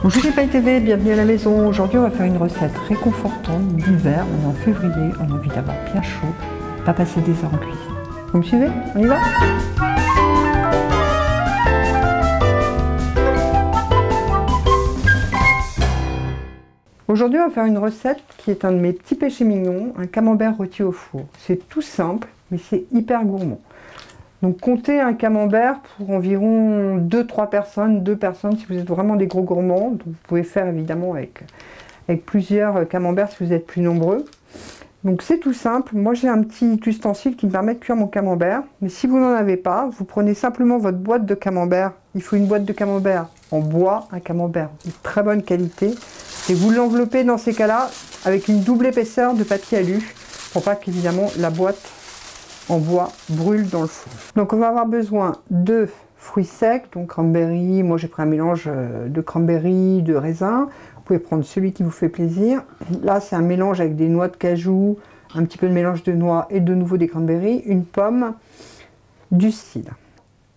Bonjour Ripaille TV, bienvenue à la maison. Aujourd'hui on va faire une recette réconfortante d'hiver. On est en février, on a envie d'avoir bien chaud, pas passer des heures en cuisine. Vous me suivez? On y va? Aujourd'hui on va faire une recette qui est un de mes petits péchés mignons, un camembert rôti au four. C'est tout simple, mais c'est hyper gourmand. Donc comptez un camembert pour environ 2-3 personnes, 2 personnes si vous êtes vraiment des gros gourmands. Donc vous pouvez faire évidemment avec plusieurs camemberts si vous êtes plus nombreux. Donc c'est tout simple. Moi j'ai un petit ustensile qui me permet de cuire mon camembert. Mais si vous n'en avez pas, vous prenez simplement votre boîte de camembert. Il faut une boîte de camembert en bois, un camembert de très bonne qualité. Et vous l'enveloppez dans ces cas-là avec une double épaisseur de papier alu pour pas qu'évidemment la boîte en bois brûle dans le four. Donc on va avoir besoin de fruits secs, donc cranberry. Moi j'ai pris un mélange de cranberry, de raisin. Vous pouvez prendre celui qui vous fait plaisir. Là c'est un mélange avec des noix de cajou, un petit peu de mélange de noix et de nouveau des cranberries, une pomme, du cidre,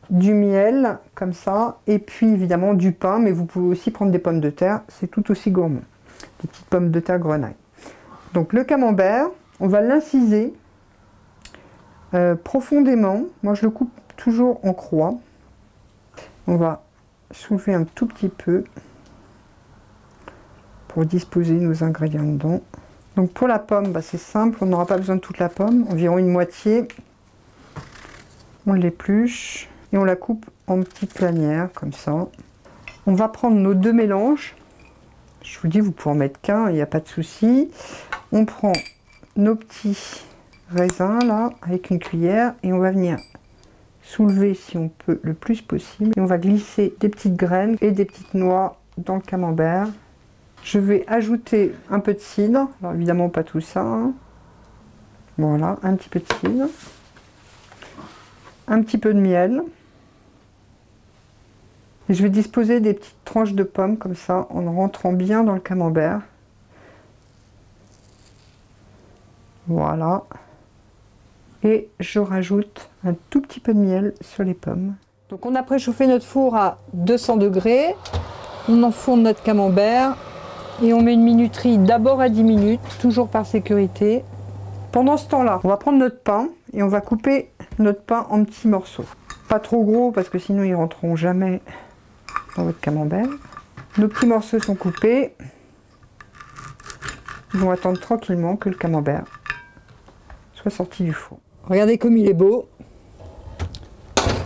du miel comme ça, et puis évidemment du pain, mais vous pouvez aussi prendre des pommes de terre, c'est tout aussi gourmand. Des petites pommes de terre grenaille. Donc le camembert, on va l'inciser profondément. Moi je le coupe toujours en croix. On va soulever un tout petit peu pour disposer nos ingrédients dedans. Donc pour la pomme, c'est simple, on n'aura pas besoin de toute la pomme, environ une moitié. On l'épluche et on la coupe en petites lanières comme ça. On va prendre nos deux mélanges. Je vous dis, vous pouvez en mettre qu'un, il n'y a pas de souci. On prend nos petits raisins là avec une cuillère et on va venir soulever si on peut le plus possible et on va glisser des petites graines et des petites noix dans le camembert. Je vais ajouter un peu de cidre, alors évidemment pas tout ça, hein. Voilà, un petit peu de cidre, un petit peu de miel et je vais disposer des petites tranches de pommes comme ça en rentrant bien dans le camembert. Voilà. Et je rajoute un tout petit peu de miel sur les pommes. Donc on a préchauffé notre four à 200 degrés. On enfourne notre camembert et on met une minuterie d'abord à 10 minutes, toujours par sécurité. Pendant ce temps-là, on va prendre notre pain et on va couper notre pain en petits morceaux. Pas trop gros parce que sinon ils rentreront jamais dans votre camembert. Nos petits morceaux sont coupés. Ils vont attendre tranquillement que le camembert soit sorti du four. Regardez comme il est beau.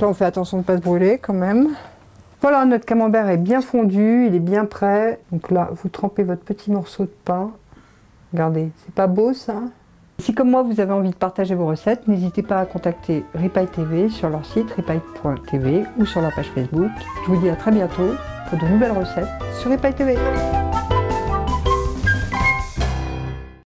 Là, on fait attention de ne pas se brûler quand même. Voilà, notre camembert est bien fondu, il est bien prêt. Donc là, vous trempez votre petit morceau de pain. Regardez, c'est pas beau ça? Si comme moi, vous avez envie de partager vos recettes, n'hésitez pas à contacter Ripaille TV sur leur site ripaille.tv ou sur leur page Facebook. Je vous dis à très bientôt pour de nouvelles recettes sur Ripaille TV.